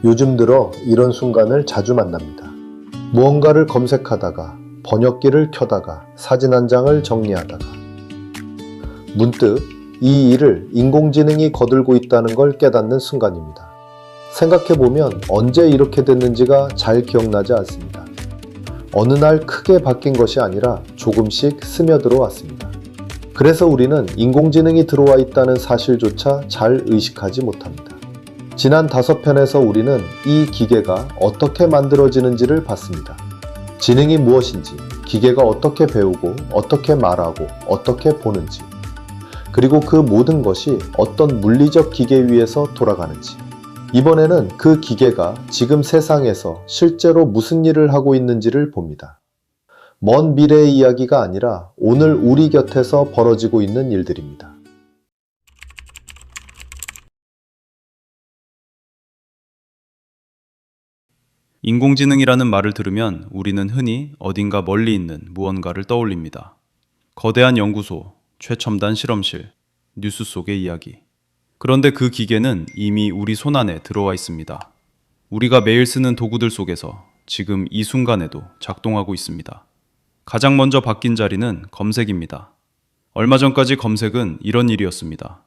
요즘 들어 이런 순간을 자주 만납니다. 무언가를 검색하다가, 번역기를 켜다가, 사진 한 장을 정리하다가 문득 이 일을 인공지능이 거들고 있다는 걸 깨닫는 순간입니다. 생각해보면 언제 이렇게 됐는지가 잘 기억나지 않습니다. 어느 날 크게 바뀐 것이 아니라 조금씩 스며들어 왔습니다. 그래서 우리는 인공지능이 들어와 있다는 사실조차 잘 의식하지 못합니다. 지난 5편에서 우리는 이 기계가 어떻게 만들어지는지를 봤습니다. 지능이 무엇인지, 기계가 어떻게 배우고, 어떻게 말하고, 어떻게 보는지, 그리고 그 모든 것이 어떤 물리적 기계 위에서 돌아가는지, 이번에는 그 기계가 지금 세상에서 실제로 무슨 일을 하고 있는지를 봅니다. 먼 미래의 이야기가 아니라 오늘 우리 곁에서 벌어지고 있는 일들입니다. 인공지능이라는 말을 들으면 우리는 흔히 어딘가 멀리 있는 무언가를 떠올립니다. 거대한 연구소, 최첨단 실험실, 뉴스 속의 이야기. 그런데 그 기계는 이미 우리 손안에 들어와 있습니다. 우리가 매일 쓰는 도구들 속에서 지금 이 순간에도 작동하고 있습니다. 가장 먼저 바뀐 자리는 검색입니다. 얼마 전까지 검색은 이런 일이었습니다.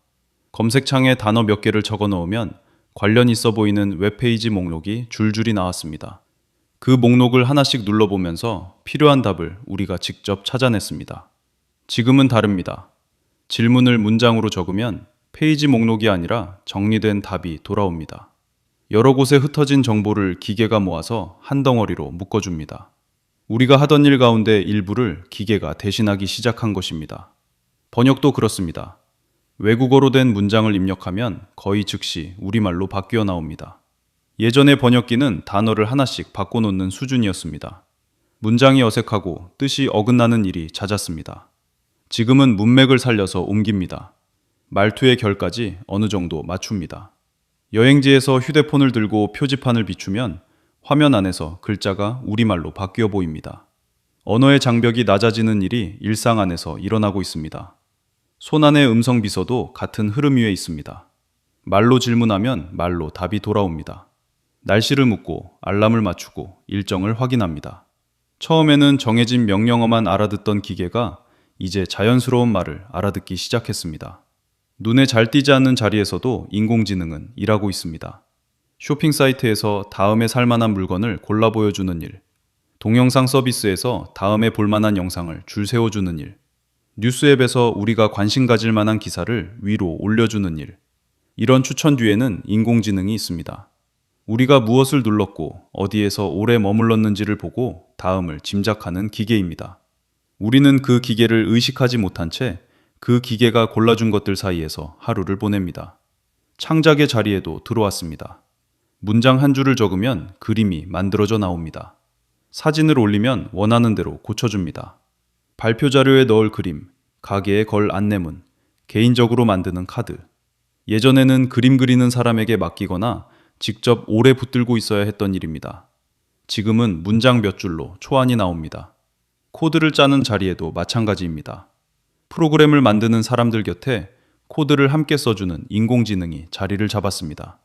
검색창에 단어 몇 개를 적어 넣으면 관련 있어 보이는 웹페이지 목록이 줄줄이 나왔습니다. 그 목록을 하나씩 눌러보면서 필요한 답을 우리가 직접 찾아냈습니다. 지금은 다릅니다. 질문을 문장으로 적으면 페이지 목록이 아니라 정리된 답이 돌아옵니다. 여러 곳에 흩어진 정보를 기계가 모아서 한 덩어리로 묶어줍니다. 우리가 하던 일 가운데 일부를 기계가 대신하기 시작한 것입니다. 번역도 그렇습니다. 외국어로 된 문장을 입력하면 거의 즉시 우리말로 바뀌어 나옵니다. 예전의 번역기는 단어를 하나씩 바꿔놓는 수준이었습니다. 문장이 어색하고 뜻이 어긋나는 일이 잦았습니다. 지금은 문맥을 살려서 옮깁니다. 말투의 결까지 어느 정도 맞춥니다. 여행지에서 휴대폰을 들고 표지판을 비추면 화면 안에서 글자가 우리말로 바뀌어 보입니다. 언어의 장벽이 낮아지는 일이 일상 안에서 일어나고 있습니다. 손안의 음성 비서도 같은 흐름 위에 있습니다. 말로 질문하면 말로 답이 돌아옵니다. 날씨를 묻고 알람을 맞추고 일정을 확인합니다. 처음에는 정해진 명령어만 알아듣던 기계가 이제 자연스러운 말을 알아듣기 시작했습니다. 눈에 잘 띄지 않는 자리에서도 인공지능은 일하고 있습니다. 쇼핑 사이트에서 다음에 살 만한 물건을 골라 보여주는 일, 동영상 서비스에서 다음에 볼 만한 영상을 줄 세워주는 일, 뉴스 앱에서 우리가 관심 가질 만한 기사를 위로 올려주는 일. 이런 추천 뒤에는 인공지능이 있습니다. 우리가 무엇을 눌렀고 어디에서 오래 머물렀는지를 보고 다음을 짐작하는 기계입니다. 우리는 그 기계를 의식하지 못한 채 그 기계가 골라준 것들 사이에서 하루를 보냅니다. 창작의 자리에도 들어왔습니다. 문장 한 줄을 적으면 그림이 만들어져 나옵니다. 사진을 올리면 원하는 대로 고쳐줍니다. 발표 자료에 넣을 그림, 가게에 걸 안내문, 개인적으로 만드는 카드. 예전에는 그림 그리는 사람에게 맡기거나 직접 오래 붙들고 있어야 했던 일입니다. 지금은 문장 몇 줄로 초안이 나옵니다. 코드를 짜는 자리에도 마찬가지입니다. 프로그램을 만드는 사람들 곁에 코드를 함께 써주는 인공지능이 자리를 잡았습니다.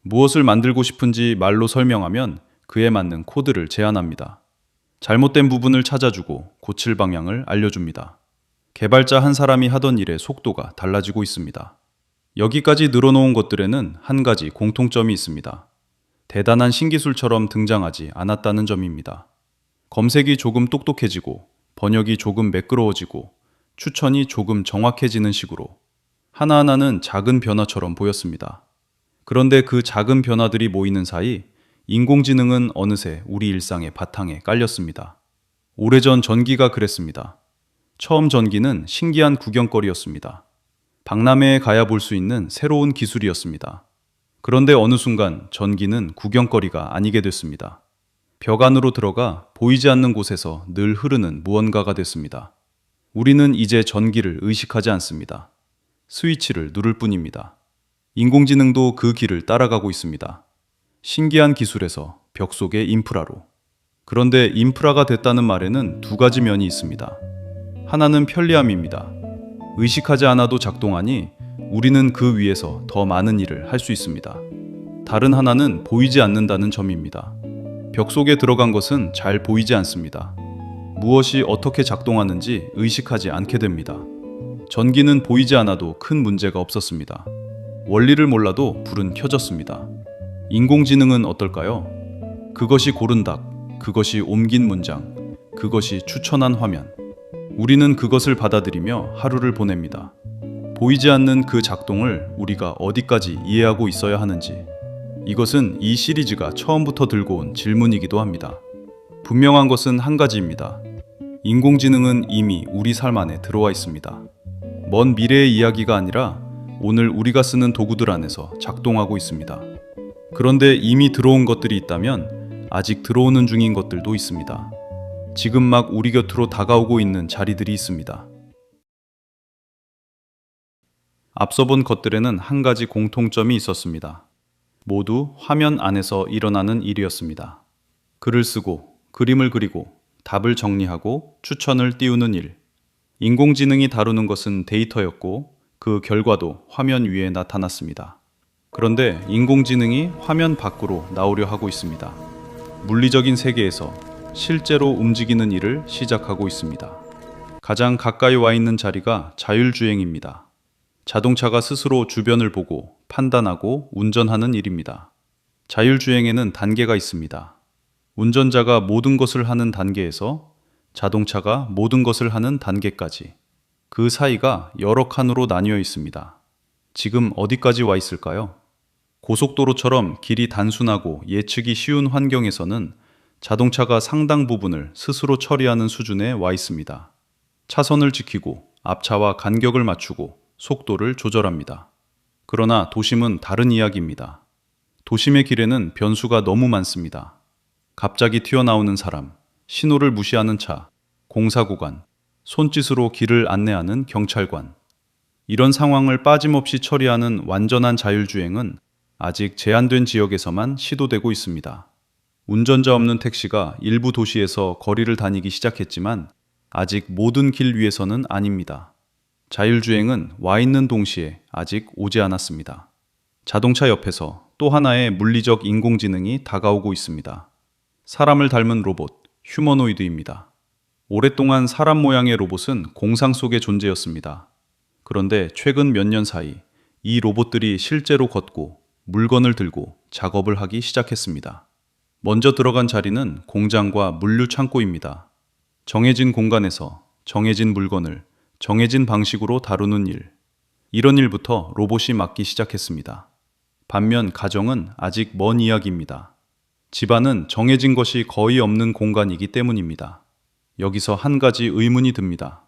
무엇을 만들고 싶은지 말로 설명하면 그에 맞는 코드를 제안합니다. 잘못된 부분을 찾아주고 고칠 방향을 알려줍니다. 개발자 한 사람이 하던 일의 속도가 달라지고 있습니다. 여기까지 늘어놓은 것들에는 한 가지 공통점이 있습니다. 대단한 신기술처럼 등장하지 않았다는 점입니다. 검색이 조금 똑똑해지고, 번역이 조금 매끄러워지고, 추천이 조금 정확해지는 식으로 하나하나는 작은 변화처럼 보였습니다. 그런데 그 작은 변화들이 모이는 사이 인공지능은 어느새 우리 일상의 바탕에 깔렸습니다. 오래전 전기가 그랬습니다. 처음 전기는 신기한 구경거리였습니다. 박람회에 가야 볼 수 있는 새로운 기술이었습니다. 그런데 어느 순간 전기는 구경거리가 아니게 됐습니다. 벽 안으로 들어가 보이지 않는 곳에서 늘 흐르는 무언가가 됐습니다. 우리는 이제 전기를 의식하지 않습니다. 스위치를 누를 뿐입니다. 인공지능도 그 길을 따라가고 있습니다. 신기한 기술에서 벽 속의 인프라로. 그런데 인프라가 됐다는 말에는 두 가지 면이 있습니다. 하나는 편리함입니다. 의식하지 않아도 작동하니 우리는 그 위에서 더 많은 일을 할 수 있습니다. 다른 하나는 보이지 않는다는 점입니다. 벽 속에 들어간 것은 잘 보이지 않습니다. 무엇이 어떻게 작동하는지 의식하지 않게 됩니다. 전기는 보이지 않아도 큰 문제가 없었습니다. 원리를 몰라도 불은 켜졌습니다. 인공지능은 어떨까요? 그것이 고른 닭, 그것이 옮긴 문장, 그것이 추천한 화면. 우리는 그것을 받아들이며 하루를 보냅니다. 보이지 않는 그 작동을 우리가 어디까지 이해하고 있어야 하는지. 이것은 이 시리즈가 처음부터 들고 온 질문이기도 합니다. 분명한 것은 한 가지입니다. 인공지능은 이미 우리 삶 안에 들어와 있습니다. 먼 미래의 이야기가 아니라 오늘 우리가 쓰는 도구들 안에서 작동하고 있습니다. 그런데 이미 들어온 것들이 있다면 아직 들어오는 중인 것들도 있습니다. 지금 막 우리 곁으로 다가오고 있는 자리들이 있습니다. 앞서 본 것들에는 한 가지 공통점이 있었습니다. 모두 화면 안에서 일어나는 일이었습니다. 글을 쓰고, 그림을 그리고, 답을 정리하고, 추천을 띄우는 일. 인공지능이 다루는 것은 데이터였고, 그 결과도 화면 위에 나타났습니다. 그런데 인공지능이 화면 밖으로 나오려 하고 있습니다. 물리적인 세계에서 실제로 움직이는 일을 시작하고 있습니다. 가장 가까이 와 있는 자리가 자율주행입니다. 자동차가 스스로 주변을 보고 판단하고 운전하는 일입니다. 자율주행에는 단계가 있습니다. 운전자가 모든 것을 하는 단계에서 자동차가 모든 것을 하는 단계까지. 그 사이가 여러 칸으로 나뉘어 있습니다. 지금 어디까지 와 있을까요? 고속도로처럼 길이 단순하고 예측이 쉬운 환경에서는 자동차가 상당 부분을 스스로 처리하는 수준에 와 있습니다. 차선을 지키고 앞차와 간격을 맞추고 속도를 조절합니다. 그러나 도심은 다른 이야기입니다. 도심의 길에는 변수가 너무 많습니다. 갑자기 튀어나오는 사람, 신호를 무시하는 차, 공사구간, 손짓으로 길을 안내하는 경찰관. 이런 상황을 빠짐없이 처리하는 완전한 자율주행은 아직 제한된 지역에서만 시도되고 있습니다. 운전자 없는 택시가 일부 도시에서 거리를 다니기 시작했지만 아직 모든 길 위에서는 아닙니다. 자율주행은 와 있는 동시에 아직 오지 않았습니다. 자동차 옆에서 또 하나의 물리적 인공지능이 다가오고 있습니다. 사람을 닮은 로봇, 휴머노이드입니다. 오랫동안 사람 모양의 로봇은 공상 속의 존재였습니다. 그런데 최근 몇 년 사이 이 로봇들이 실제로 걷고 물건을 들고 작업을 하기 시작했습니다. 먼저 들어간 자리는 공장과 물류 창고입니다. 정해진 공간에서 정해진 물건을 정해진 방식으로 다루는 일. 이런 일부터 로봇이 맡기 시작했습니다. 반면 가정은 아직 먼 이야기입니다. 집안은 정해진 것이 거의 없는 공간이기 때문입니다. 여기서 한 가지 의문이 듭니다.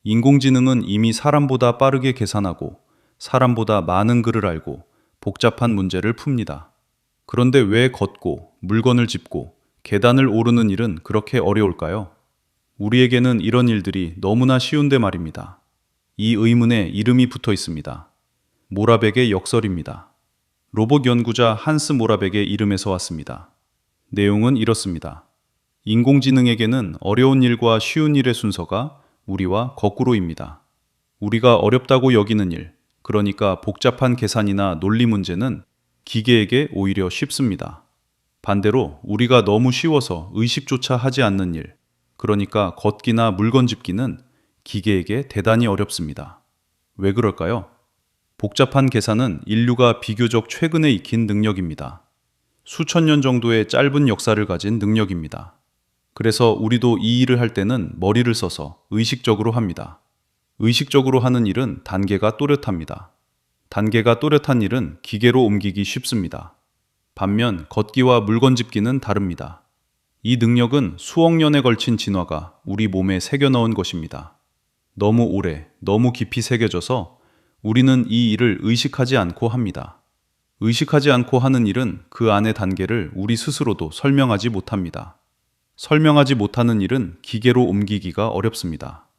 인공지능은 이미 사람보다 빠르게 계산하고 사람보다 많은 글을 알고 복잡한 문제를 풉니다. 그런데 왜 걷고 물건을 짚고 계단을 오르는 일은 그렇게 어려울까요? 우리에게는 이런 일들이 너무나 쉬운데 말입니다. 이 의문에 이름이 붙어 있습니다. 모라벡의 역설입니다. 로봇 연구자 한스 모라벡의 이름에서 왔습니다. 내용은 이렇습니다. 인공지능에게는 어려운 일과 쉬운 일의 순서가 우리와 거꾸로입니다. 우리가 어렵다고 여기는 일, 그러니까 복잡한 계산이나 논리 문제는 기계에게 오히려 쉽습니다. 반대로 우리가 너무 쉬워서 의식조차 하지 않는 일, 그러니까 걷기나 물건 짚기는 기계에게 대단히 어렵습니다. 왜 그럴까요? 복잡한 계산은 인류가 비교적 최근에 익힌 능력입니다. 수천 년 정도의 짧은 역사를 가진 능력입니다. 그래서 우리도 이 일을 할 때는 머리를 써서 의식적으로 합니다. 의식적으로 하는 일은 단계가 또렷합니다. 단계가 또렷한 일은 기계로 옮기기 쉽습니다. 반면 걷기와 물건 짚기는 다릅니다. 이 능력은 수억 년에 걸친 진화가 우리 몸에 새겨 넣은 것입니다. 너무 오래, 너무 깊이 새겨져서 우리는 이 일을 의식하지 않고 합니다. 의식하지 않고 하는 일은 그 안의 단계를 우리 스스로도 설명하지 못합니다. 설명하지 못하는 일은 기계로 옮기기가 어렵습니다.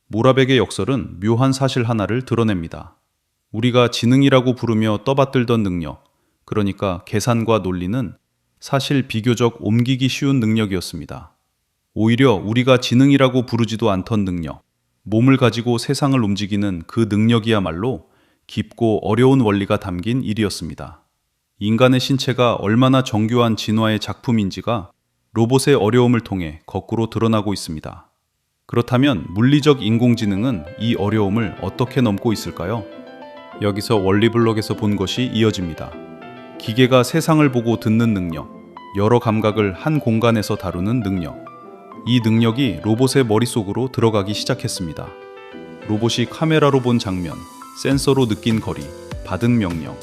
모라벡의 역설은 묘한 사실 하나를 드러냅니다. 우리가 지능이라고 부르며 떠받들던 능력, 그러니까 계산과 논리는 사실 비교적 옮기기 쉬운 능력이었습니다. 오히려 우리가 지능이라고 부르지도 않던 능력, 몸을 가지고 세상을 움직이는 그 능력이야말로 깊고 어려운 원리가 담긴 일이었습니다. 인간의 신체가 얼마나 정교한 진화의 작품인지가 로봇의 어려움을 통해 거꾸로 드러나고 있습니다. 그렇다면 물리적 인공지능은 이 어려움을 어떻게 넘고 있을까요? 여기서 원리블록에서 본 것이 이어집니다. 기계가 세상을 보고 듣는 능력, 여러 감각을 한 공간에서 다루는 능력. 이 능력이 로봇의 머릿속으로 들어가기 시작했습니다. 로봇이 카메라로 본 장면, 센서로 느낀 거리, 받은 명령.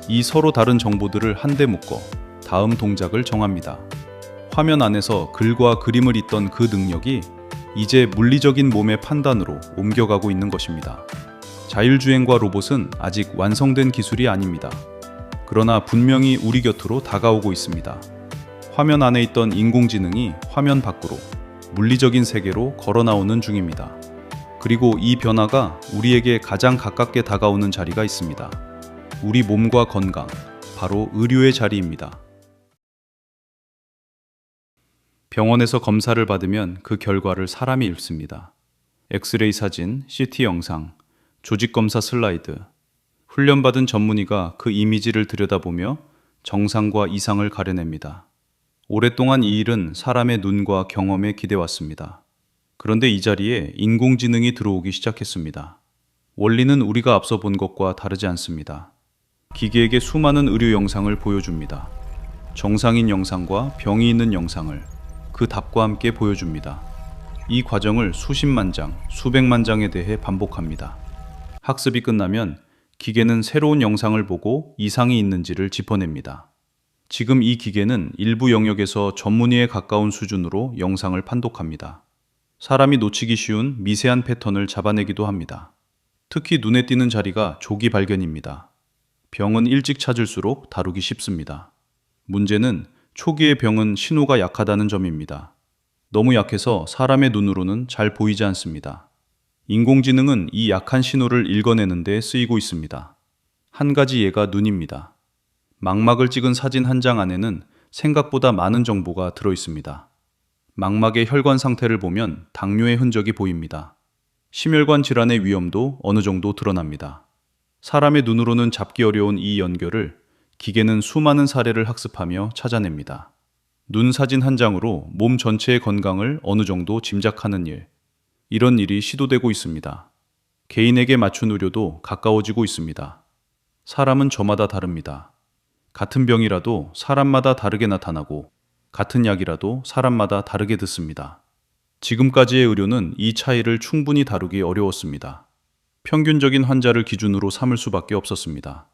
이 서로 다른 정보들을 한데 묶어 다음 동작을 정합니다. 화면 안에서 글과 그림을 잇던 그 능력이 이제 물리적인 몸의 판단으로 옮겨가고 있는 것입니다. 자율주행과 로봇은 아직 완성된 기술이 아닙니다. 그러나 분명히 우리 곁으로 다가오고 있습니다. 화면 안에 있던 인공지능이 화면 밖으로 물리적인 세계로 걸어 나오는 중입니다. 그리고 이 변화가 우리에게 가장 가깝게 다가오는 자리가 있습니다. 우리 몸과 건강, 바로 의료의 자리입니다. 병원에서 검사를 받으면 그 결과를 사람이 읽습니다. 엑스레이 사진, CT 영상, 조직검사 슬라이드. 훈련받은 전문의가 그 이미지를 들여다보며 정상과 이상을 가려냅니다. 오랫동안 이 일은 사람의 눈과 경험에 기대왔습니다. 그런데 이 자리에 인공지능이 들어오기 시작했습니다. 원리는 우리가 앞서 본 것과 다르지 않습니다. 기계에게 수많은 의료 영상을 보여줍니다. 정상인 영상과 병이 있는 영상을 그 답과 함께 보여줍니다. 이 과정을 수십만 장, 수백만 장에 대해 반복합니다. 학습이 끝나면 기계는 새로운 영상을 보고 이상이 있는지를 짚어냅니다. 지금 이 기계는 일부 영역에서 전문의에 가까운 수준으로 영상을 판독합니다. 사람이 놓치기 쉬운 미세한 패턴을 잡아내기도 합니다. 특히 눈에 띄는 자리가 조기 발견입니다. 병은 일찍 찾을수록 다루기 쉽습니다. 문제는 초기의 병은 신호가 약하다는 점입니다. 너무 약해서 사람의 눈으로는 잘 보이지 않습니다. 인공지능은 이 약한 신호를 읽어내는 데 쓰이고 있습니다. 한 가지 예가 눈입니다. 망막을 찍은 사진 한 장 안에는 생각보다 많은 정보가 들어 있습니다. 망막의 혈관 상태를 보면 당뇨의 흔적이 보입니다. 심혈관 질환의 위험도 어느 정도 드러납니다. 사람의 눈으로는 잡기 어려운 이 연결을 기계는 수많은 사례를 학습하며 찾아냅니다. 눈 사진 한 장으로 몸 전체의 건강을 어느 정도 짐작하는 일. 이런 일이 시도되고 있습니다. 개인에게 맞춘 의료도 가까워지고 있습니다. 사람은 저마다 다릅니다. 같은 병이라도 사람마다 다르게 나타나고 같은 약이라도 사람마다 다르게 듣습니다. 지금까지의 의료는 이 차이를 충분히 다루기 어려웠습니다. 평균적인 환자를 기준으로 삼을 수밖에 없었습니다.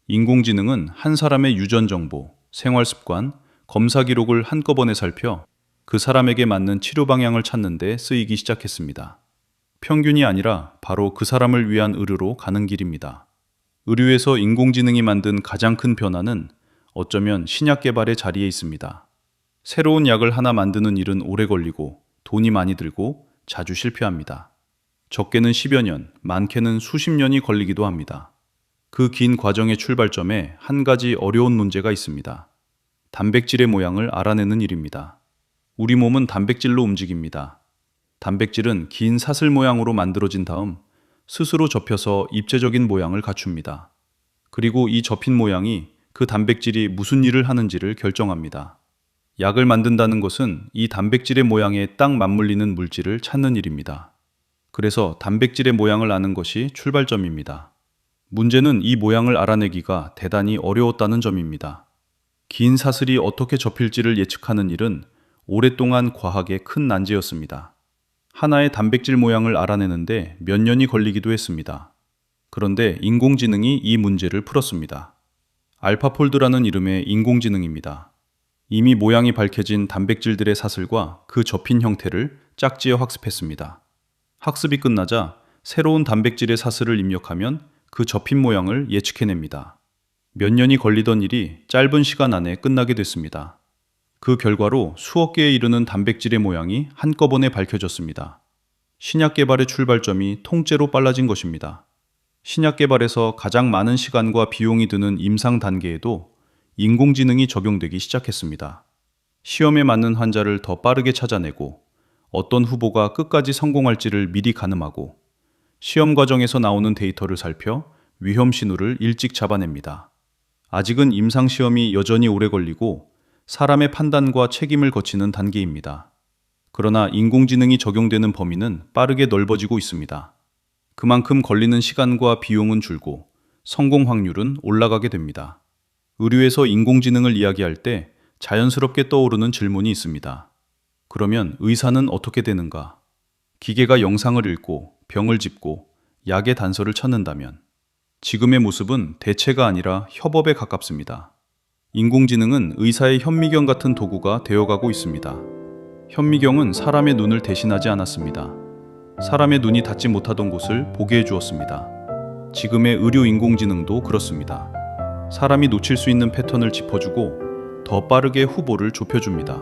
인공지능은 한 사람의 유전 정보, 생활 습관, 검사 기록을 한꺼번에 살펴 그 사람에게 맞는 치료 방향을 찾는 데 쓰이기 시작했습니다. 평균이 아니라 바로 그 사람을 위한 의료로 가는 길입니다. 의료에서 인공지능이 만든 가장 큰 변화는 어쩌면 신약 개발의 자리에 있습니다. 새로운 약을 하나 만드는 일은 오래 걸리고 돈이 많이 들고 자주 실패합니다. 적게는 10여 년, 많게는 수십 년이 걸리기도 합니다. 그 긴 과정의 출발점에 한 가지 어려운 문제가 있습니다. 단백질의 모양을 알아내는 일입니다. 우리 몸은 단백질로 움직입니다. 단백질은 긴 사슬 모양으로 만들어진 다음 스스로 접혀서 입체적인 모양을 갖춥니다. 그리고 이 접힌 모양이 그 단백질이 무슨 일을 하는지를 결정합니다. 약을 만든다는 것은 이 단백질의 모양에 딱 맞물리는 물질을 찾는 일입니다. 그래서 단백질의 모양을 아는 것이 출발점입니다. 문제는 이 모양을 알아내기가 대단히 어려웠다는 점입니다. 긴 사슬이 어떻게 접힐지를 예측하는 일은 오랫동안 과학의 큰 난제였습니다. 하나의 단백질 모양을 알아내는데 몇 년이 걸리기도 했습니다. 그런데 인공지능이 이 문제를 풀었습니다. 알파폴드라는 이름의 인공지능입니다. 이미 모양이 밝혀진 단백질들의 사슬과 그 접힌 형태를 짝지어 학습했습니다. 학습이 끝나자 새로운 단백질의 사슬을 입력하면 그 접힌 모양을 예측해냅니다. 몇 년이 걸리던 일이 짧은 시간 안에 끝나게 됐습니다. 그 결과로 수억 개에 이르는 단백질의 모양이 한꺼번에 밝혀졌습니다. 신약 개발의 출발점이 통째로 빨라진 것입니다. 신약 개발에서 가장 많은 시간과 비용이 드는 임상 단계에도 인공지능이 적용되기 시작했습니다. 시험에 맞는 환자를 더 빠르게 찾아내고 어떤 후보가 끝까지 성공할지를 미리 가늠하고 시험 과정에서 나오는 데이터를 살펴 위험 신호를 일찍 잡아냅니다. 아직은 임상시험이 여전히 오래 걸리고 사람의 판단과 책임을 거치는 단계입니다. 그러나 인공지능이 적용되는 범위는 빠르게 넓어지고 있습니다. 그만큼 걸리는 시간과 비용은 줄고 성공 확률은 올라가게 됩니다. 의료에서 인공지능을 이야기할 때 자연스럽게 떠오르는 질문이 있습니다. 그러면 의사는 어떻게 되는가? 기계가 영상을 읽고 병을 짚고 약의 단서를 찾는다면 지금의 모습은 대체가 아니라 협업에 가깝습니다. 인공지능은 의사의 현미경 같은 도구가 되어가고 있습니다. 현미경은 사람의 눈을 대신하지 않았습니다. 사람의 눈이 닿지 못하던 곳을 보게 해주었습니다. 지금의 의료 인공지능도 그렇습니다. 사람이 놓칠 수 있는 패턴을 짚어주고 더 빠르게 후보를 좁혀줍니다.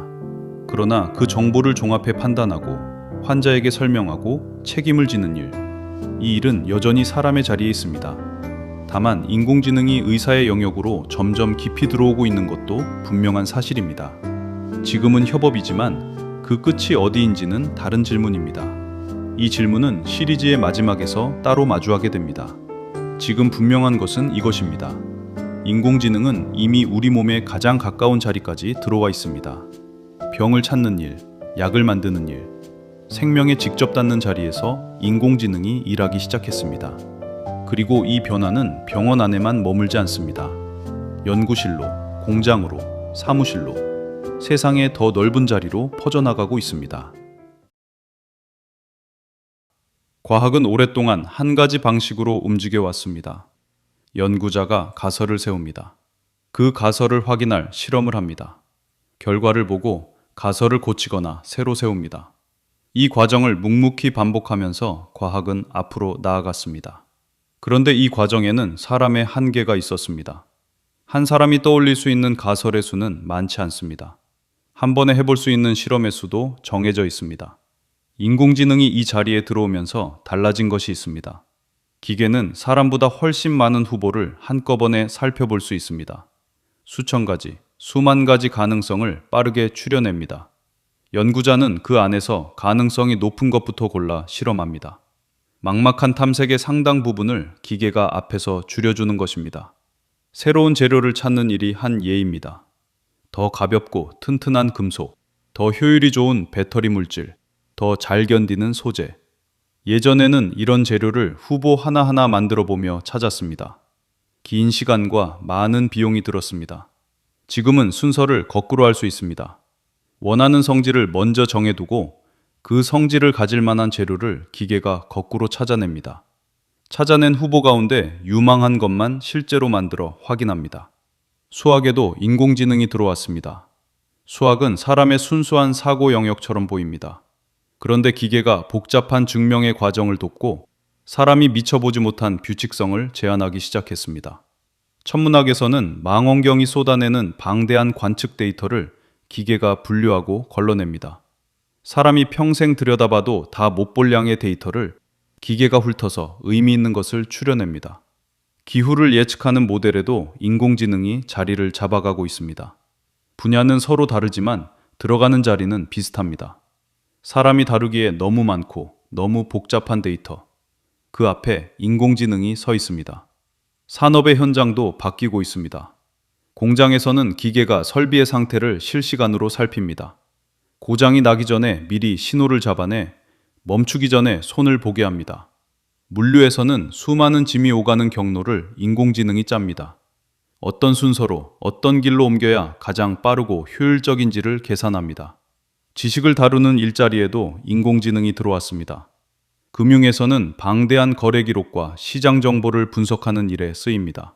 그러나 그 정보를 종합해 판단하고 환자에게 설명하고 책임을 지는 일, 이 일은 여전히 사람의 자리에 있습니다. 다만 인공지능이 의사의 영역으로 점점 깊이 들어오고 있는 것도 분명한 사실입니다. 지금은 협업이지만 그 끝이 어디인지는 다른 질문입니다. 이 질문은 시리즈의 마지막에서 따로 마주하게 됩니다. 지금 분명한 것은 이것입니다. 인공지능은 이미 우리 몸에 가장 가까운 자리까지 들어와 있습니다. 병을 찾는 일, 약을 만드는 일, 생명에 직접 닿는 자리에서 인공지능이 일하기 시작했습니다. 그리고 이 변화는 병원 안에만 머물지 않습니다. 연구실로, 공장으로, 사무실로, 세상의 더 넓은 자리로 퍼져나가고 있습니다. 과학은 오랫동안 한 가지 방식으로 움직여 왔습니다. 연구자가 가설을 세웁니다. 그 가설을 확인할 실험을 합니다. 결과를 보고 가설을 고치거나 새로 세웁니다. 이 과정을 묵묵히 반복하면서 과학은 앞으로 나아갔습니다. 그런데 이 과정에는 사람의 한계가 있었습니다. 한 사람이 떠올릴 수 있는 가설의 수는 많지 않습니다. 한 번에 해볼 수 있는 실험의 수도 정해져 있습니다. 인공지능이 이 자리에 들어오면서 달라진 것이 있습니다. 기계는 사람보다 훨씬 많은 후보를 한꺼번에 살펴볼 수 있습니다. 수천 가지, 수만 가지 가능성을 빠르게 추려냅니다. 연구자는 그 안에서 가능성이 높은 것부터 골라 실험합니다. 막막한 탐색의 상당 부분을 기계가 앞에서 줄여주는 것입니다. 새로운 재료를 찾는 일이 한 예입니다. 더 가볍고 튼튼한 금속, 더 효율이 좋은 배터리 물질, 더 잘 견디는 소재. 예전에는 이런 재료를 후보 하나하나 만들어 보며 찾았습니다. 긴 시간과 많은 비용이 들었습니다. 지금은 순서를 거꾸로 할 수 있습니다. 원하는 성질을 먼저 정해두고 그 성질을 가질 만한 재료를 기계가 거꾸로 찾아냅니다. 찾아낸 후보 가운데 유망한 것만 실제로 만들어 확인합니다. 수학에도 인공지능이 들어왔습니다. 수학은 사람의 순수한 사고 영역처럼 보입니다. 그런데 기계가 복잡한 증명의 과정을 돕고 사람이 미쳐보지 못한 규칙성을 제안하기 시작했습니다. 천문학에서는 망원경이 쏟아내는 방대한 관측 데이터를 기계가 분류하고 걸러냅니다. 사람이 평생 들여다봐도 다 못 볼 양의 데이터를 기계가 훑어서 의미 있는 것을 추려냅니다. 기후를 예측하는 모델에도 인공지능이 자리를 잡아가고 있습니다. 분야는 서로 다르지만 들어가는 자리는 비슷합니다. 사람이 다루기에 너무 많고 너무 복잡한 데이터. 그 앞에 인공지능이 서 있습니다. 산업의 현장도 바뀌고 있습니다. 공장에서는 기계가 설비의 상태를 실시간으로 살핍니다. 고장이 나기 전에 미리 신호를 잡아내 멈추기 전에 손을 보게 합니다. 물류에서는 수많은 짐이 오가는 경로를 인공지능이 짭니다. 어떤 순서로 어떤 길로 옮겨야 가장 빠르고 효율적인지를 계산합니다. 지식을 다루는 일자리에도 인공지능이 들어왔습니다. 금융에서는 방대한 거래 기록과 시장 정보를 분석하는 일에 쓰입니다.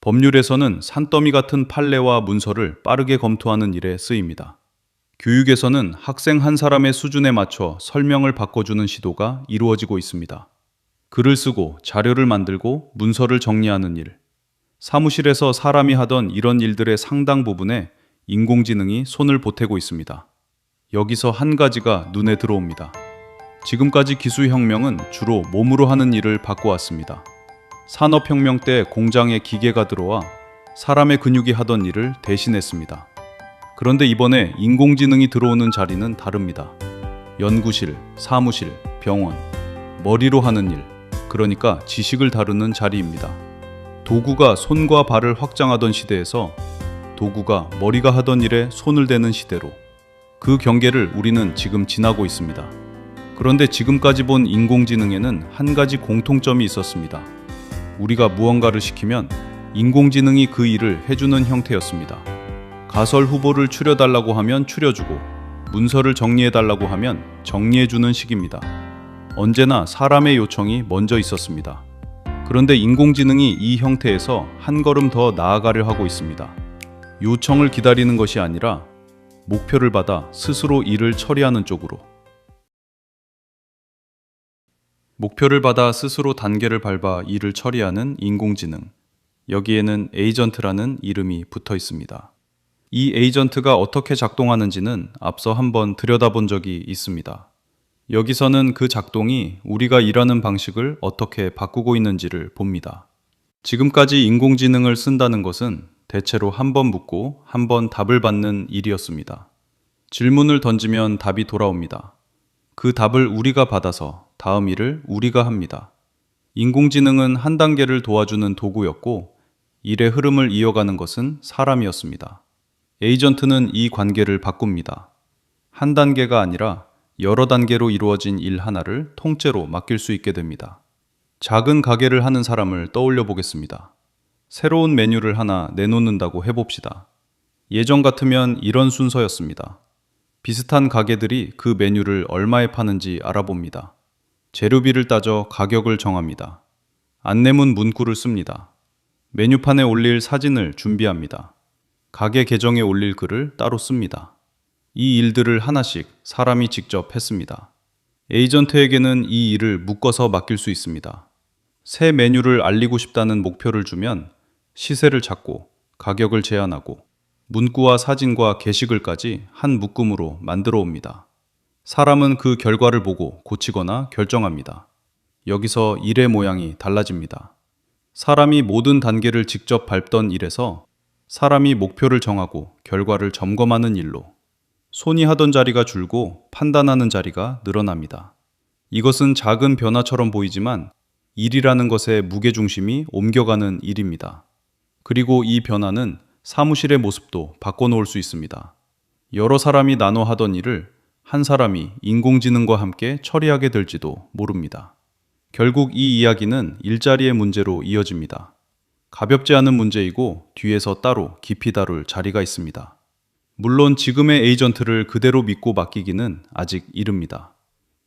법률에서는 산더미 같은 판례와 문서를 빠르게 검토하는 일에 쓰입니다. 교육에서는 학생 한 사람의 수준에 맞춰 설명을 바꿔주는 시도가 이루어지고 있습니다. 글을 쓰고 자료를 만들고 문서를 정리하는 일. 사무실에서 사람이 하던 이런 일들의 상당 부분에 인공지능이 손을 보태고 있습니다. 여기서 한 가지가 눈에 들어옵니다. 지금까지 기술혁명은 주로 몸으로 하는 일을 바꿔왔습니다. 산업혁명 때 공장에 기계가 들어와 사람의 근육이 하던 일을 대신했습니다. 그런데 이번에 인공지능이 들어오는 자리는 다릅니다. 연구실, 사무실, 병원, 머리로 하는 일, 그러니까 지식을 다루는 자리입니다. 도구가 손과 발을 확장하던 시대에서 도구가 머리가 하던 일에 손을 대는 시대로, 그 경계를 우리는 지금 지나고 있습니다. 그런데 지금까지 본 인공지능에는 한 가지 공통점이 있었습니다. 우리가 무언가를 시키면 인공지능이 그 일을 해주는 형태였습니다. 가설 후보를 추려달라고 하면 추려주고, 문서를 정리해달라고 하면 정리해주는 식입니다. 언제나 사람의 요청이 먼저 있었습니다. 그런데 인공지능이 이 형태에서 한 걸음 더 나아가려 하고 있습니다. 요청을 기다리는 것이 아니라 목표를 받아 스스로 일을 처리하는 쪽으로. 목표를 받아 스스로 단계를 밟아 일을 처리하는 인공지능. 여기에는 에이전트라는 이름이 붙어 있습니다. 이 에이전트가 어떻게 작동하는지는 앞서 한번 들여다본 적이 있습니다. 여기서는 그 작동이 우리가 일하는 방식을 어떻게 바꾸고 있는지를 봅니다. 지금까지 인공지능을 쓴다는 것은 대체로 한 번 묻고 한 번 답을 받는 일이었습니다. 질문을 던지면 답이 돌아옵니다. 그 답을 우리가 받아서 다음 일을 우리가 합니다. 인공지능은 한 단계를 도와주는 도구였고, 일의 흐름을 이어가는 것은 사람이었습니다. 에이전트는 이 관계를 바꿉니다. 한 단계가 아니라 여러 단계로 이루어진 일 하나를 통째로 맡길 수 있게 됩니다. 작은 가게를 하는 사람을 떠올려 보겠습니다. 새로운 메뉴를 하나 내놓는다고 해봅시다. 예전 같으면 이런 순서였습니다. 비슷한 가게들이 그 메뉴를 얼마에 파는지 알아봅니다. 재료비를 따져 가격을 정합니다. 안내문 문구를 씁니다. 메뉴판에 올릴 사진을 준비합니다. 가게 계정에 올릴 글을 따로 씁니다. 이 일들을 하나씩 사람이 직접 했습니다. 에이전트에게는 이 일을 묶어서 맡길 수 있습니다. 새 메뉴를 알리고 싶다는 목표를 주면 시세를 찾고 가격을 제안하고 문구와 사진과 게시글까지 한 묶음으로 만들어 옵니다. 사람은 그 결과를 보고 고치거나 결정합니다. 여기서 일의 모양이 달라집니다. 사람이 모든 단계를 직접 밟던 일에서 사람이 목표를 정하고 결과를 점검하는 일로 손이 하던 자리가 줄고 판단하는 자리가 늘어납니다. 이것은 작은 변화처럼 보이지만 일이라는 것의 무게중심이 옮겨가는 일입니다. 그리고 이 변화는 사무실의 모습도 바꿔놓을 수 있습니다. 여러 사람이 나눠 하던 일을 한 사람이 인공지능과 함께 처리하게 될지도 모릅니다. 결국 이 이야기는 일자리의 문제로 이어집니다. 가볍지 않은 문제이고 뒤에서 따로 깊이 다룰 자리가 있습니다. 물론 지금의 에이전트를 그대로 믿고 맡기기는 아직 이릅니다.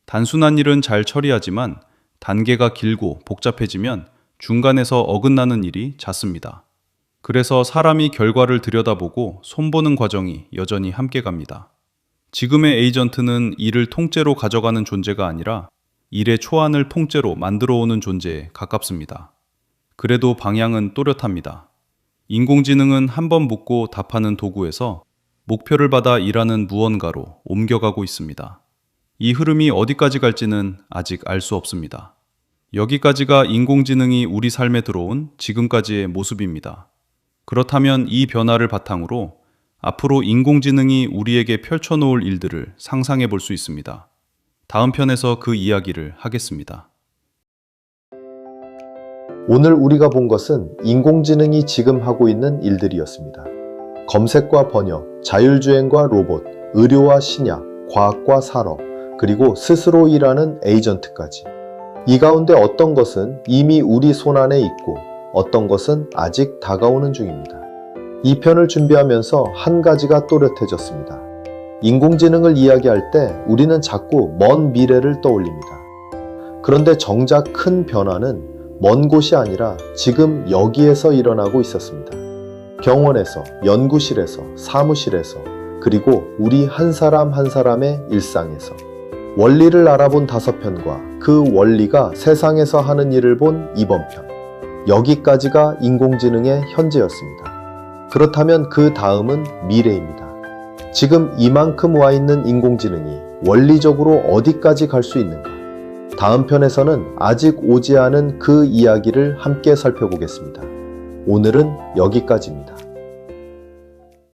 단순한 일은 잘 처리하지만 단계가 길고 복잡해지면 중간에서 어긋나는 일이 잦습니다. 그래서 사람이 결과를 들여다보고 손보는 과정이 여전히 함께 갑니다. 지금의 에이전트는 일을 통째로 가져가는 존재가 아니라 일의 초안을 통째로 만들어 오는 존재에 가깝습니다. 그래도 방향은 또렷합니다. 인공지능은 한 번 묻고 답하는 도구에서 목표를 받아 일하는 무언가로 옮겨가고 있습니다. 이 흐름이 어디까지 갈지는 아직 알 수 없습니다. 여기까지가 인공지능이 우리 삶에 들어온 지금까지의 모습입니다. 그렇다면 이 변화를 바탕으로 앞으로 인공지능이 우리에게 펼쳐놓을 일들을 상상해 볼 수 있습니다. 다음 편에서 그 이야기를 하겠습니다. 오늘 우리가 본 것은 인공지능이 지금 하고 있는 일들이었습니다. 검색과 번역, 자율주행과 로봇, 의료와 신약, 과학과 산업, 그리고 스스로 일하는 에이전트까지. 이 가운데 어떤 것은 이미 우리 손안에 있고 어떤 것은 아직 다가오는 중입니다. 이 편을 준비하면서 한 가지가 또렷해졌습니다. 인공지능을 이야기할 때 우리는 자꾸 먼 미래를 떠올립니다. 그런데 정작 큰 변화는 먼 곳이 아니라 지금 여기에서 일어나고 있었습니다. 병원에서, 연구실에서, 사무실에서, 그리고 우리 한 사람 한 사람의 일상에서. 원리를 알아본 5편과 그 원리가 세상에서 하는 일을 본 이번 편. 여기까지가 인공지능의 현재였습니다. 그렇다면 그 다음은 미래입니다. 지금 이만큼 와 있는 인공지능이 원리적으로 어디까지 갈 수 있는가? 다음 편에서는 아직 오지 않은 그 이야기를 함께 살펴보겠습니다. 오늘은 여기까지입니다.